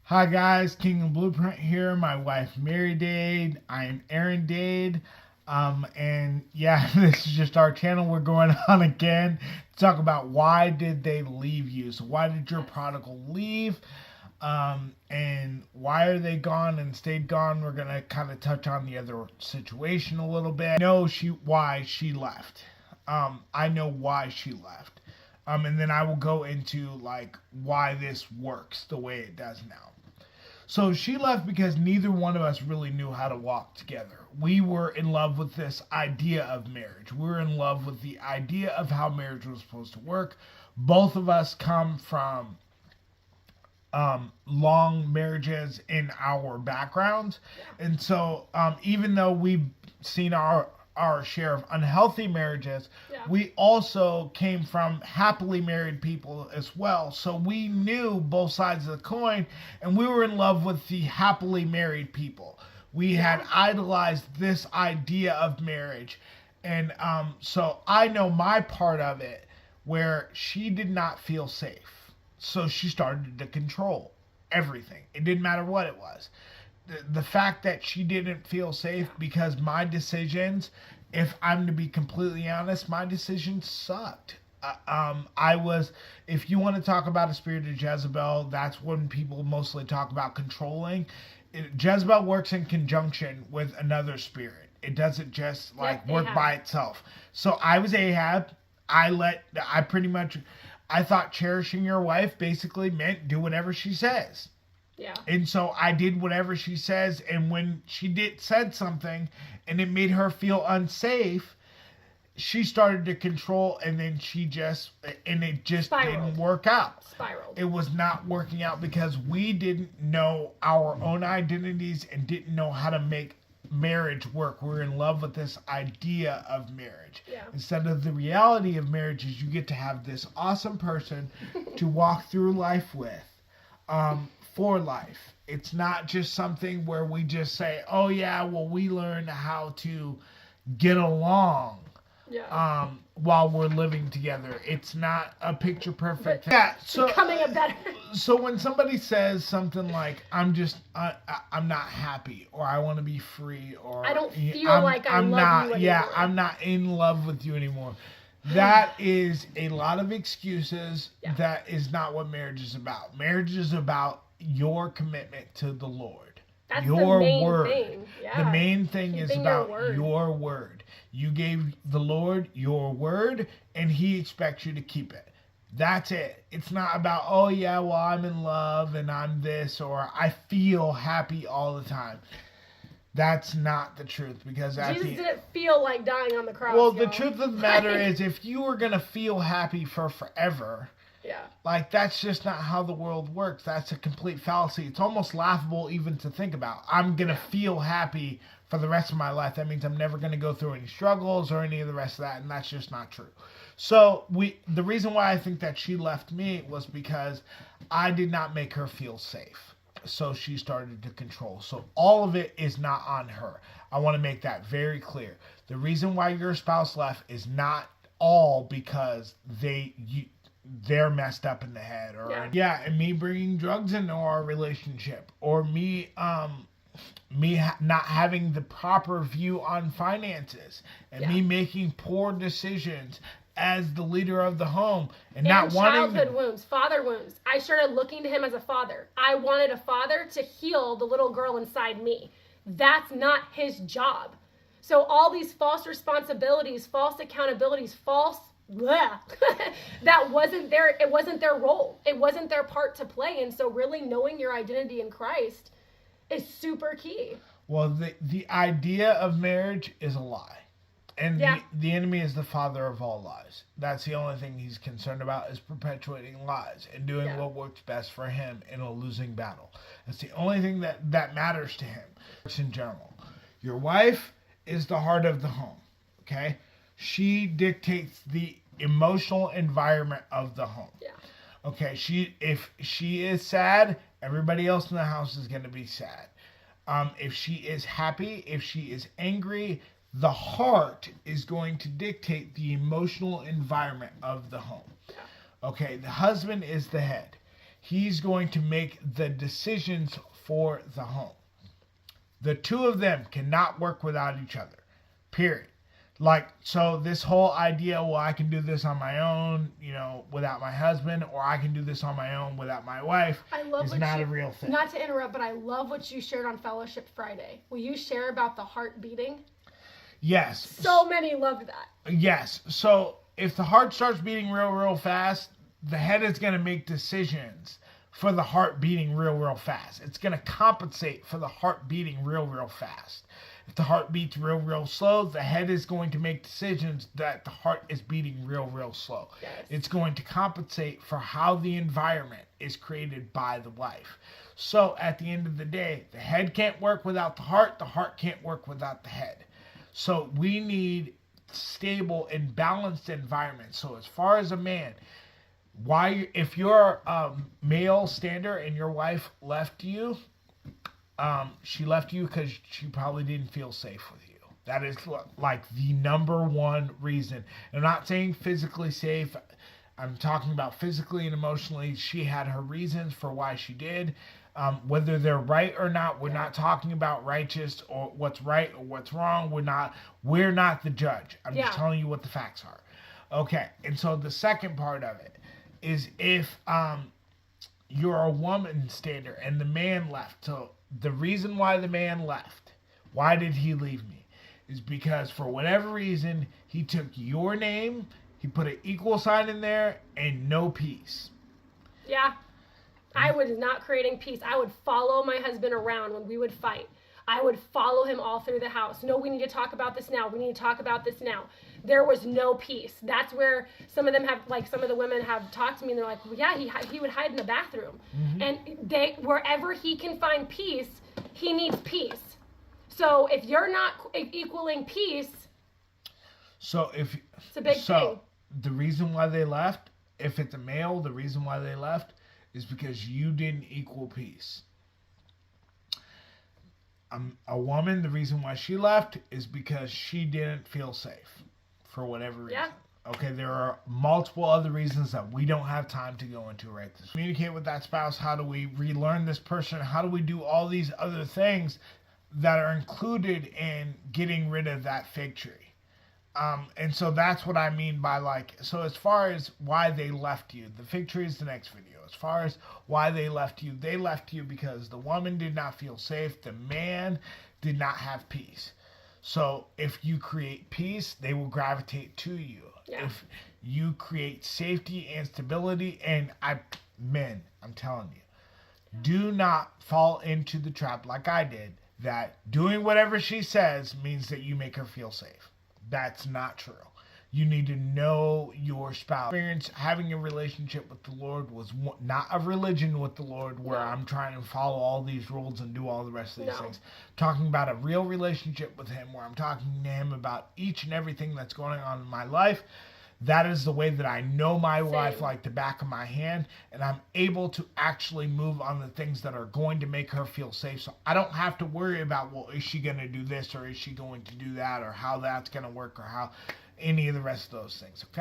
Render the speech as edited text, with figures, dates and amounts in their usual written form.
Hi guys, Kingdom Blueprint here. My wife Mary Dade. I am Aaron Dade. And yeah, this is just our channel. We're going on again to talk about why did they leave you. So why did your prodigal leave? And why are they gone and stayed gone? We're gonna kind of touch on the other situation a little bit. I know why she left. I know why she left. And then I will go into like why this works the way it does now. So she left because neither one of us really knew how to walk together. We were in love with this idea of marriage. We were in love with the idea of how marriage was supposed to work. Both of us come from long marriages in our backgrounds. And so even though we've seen our share of unhealthy marriages, we also came from happily married people as well. So we knew both sides of the coin, and we were in love with the happily married people. We had idolized this idea of marriage. And so I know my part of it where she did not feel safe. So she started to control everything. It didn't matter what it was. The fact that she didn't feel safe because my decisions, if I'm to be completely honest, my decisions sucked. If you want to talk about a spirit of Jezebel, that's when people mostly talk about controlling. Jezebel works in conjunction with another spirit. It doesn't just work by itself. So I was Ahab. I thought cherishing your wife basically meant do whatever she says. Yeah. And so I did whatever she says, and when she said something and it made her feel unsafe, she started to control, and then it just didn't work out. Spiraled. It was not working out because we didn't know our own identities and didn't know how to make marriage work. We're in love with this idea of marriage. Yeah. Instead of the reality of marriage is you get to have this awesome person to walk through life with. For life. It's not just something where we just say, oh yeah, well we learned how to get along while we're living together. It's not a picture perfect thing. Yeah, so becoming a better. So when somebody says something like, I'm not happy, or I want to be free, or I don't feel like I love you anymore. Yeah, I'm not in love with you anymore. That is a lot of excuses. Yeah. That is not what marriage is about. Marriage is about your commitment to the Lord. That's your the main word. Thing. Yeah. The main thing is about your word. You gave the Lord your word, and He expects you to keep it. That's it. It's not about, oh yeah, well I'm in love and I'm this, or I feel happy all the time. That's not the truth, because Jesus didn't feel like dying on the cross. Well, the truth of the matter is, if you were gonna feel happy for forever, that's just not how the world works. That's a complete fallacy. It's almost laughable even to think about. I'm gonna feel happy for the rest of my life. That means I'm never gonna go through any struggles or any of the rest of that, and that's just not true. So the reason why I think that she left me was because I did not make her feel safe. So she started to control. So all of it is not on her. I want to make that very clear. The reason why your spouse left is not all because they're messed up in the head, or and me bringing drugs into our relationship, or me not having the proper view on finances, and me making poor decisions as the leader of the home, and not wanting childhood wounds, father wounds. I started looking to him as a father. I wanted a father to heal the little girl inside me. That's not his job. So all these false responsibilities, false accountabilities, that wasn't it wasn't their role. It wasn't their part to play. And so really knowing your identity in Christ is super key. Well, the idea of marriage is a lie. And the enemy is the father of all lies. That's the only thing he's concerned about, is perpetuating lies and doing what works best for him in a losing battle. That's the only thing that matters to him. In general, your wife is the heart of the home. Okay, she dictates the emotional environment of the home. Yeah. Okay, if she is sad, everybody else in the house is going to be sad. If she is happy, if she is angry, the heart is going to dictate the emotional environment of the home. Okay, the husband is the head. he's going to make the decisions for the home. The two of them cannot work without each other. Period. Like, so this whole idea, well, I can do this on my own, without my husband, or I can do this on my own without my wife, is not a real thing. Not to interrupt, but I love what you shared on Fellowship Friday. Will you share about the heart beating? Yes. So many loved that. Yes. So if the heart starts beating real, real fast, the head is going to make decisions for the heart beating real, real fast. It's going to compensate for the heart beating real, real fast. If the heart beats real, real slow, the head is going to make decisions that the heart is beating real, real slow. Yes. It's going to compensate for how the environment is created by the wife. So at the end of the day, the head can't work without the heart can't work without the head. So we need stable and balanced environments. So as far as a man, if you're a male stander and your wife left you, she left you because she probably didn't feel safe with you. That is like the number one reason. I'm not saying physically safe. I'm talking about physically and emotionally. She had her reasons for why she did. Whether they're right or not, we're not talking about righteous or what's right or what's wrong. We're not the judge. I'm just telling you what the facts are. Okay, and so the second part of it is if you're a woman stander and the man left. So the reason why the man left, why did he leave me, is because for whatever reason, he took your name, he put an equal sign in there, and no peace. Yeah. I was not creating peace. I would follow my husband around when we would fight. I would follow him all through the house. No, we need to talk about this now. We need to talk about this now. There was no peace. That's where some of the women have talked to me and they're like, well, yeah, he would hide in the bathroom. Mm-hmm. And wherever he can find peace, he needs peace. So if you're not equaling peace, it's a big thing. The reason why they left, if it's a male, the reason why they left is because you didn't equal peace. A woman, the reason why she left is because she didn't feel safe for whatever reason. Yeah. Okay, there are multiple other reasons that we don't have time to go into right this. Communicate with that spouse. How do we relearn this person? How do we do all these other things that are included in getting rid of that fig tree? And so that's what I mean by so as far as why they left you, the fig tree is the next video. As far as why they left you because the woman did not feel safe. The man did not have peace. So if you create peace, they will gravitate to you. Yeah. If you create safety and stability, I'm telling you, do not fall into the trap like I did, that doing whatever she says means that you make her feel safe. That's not true. You need to know your spouse. Experience having a relationship with the Lord was not a religion with the Lord where I'm trying to follow all these rules and do all the rest of these things. Talking about a real relationship with him where I'm talking to him about each and everything that's going on in my life. That is the way that I know my wife like the back of my hand, and I'm able to actually move on the things that are going to make her feel safe. So I don't have to worry about, well, is she going to do this or is she going to do that or how that's going to work or how any of the rest of those things. Okay.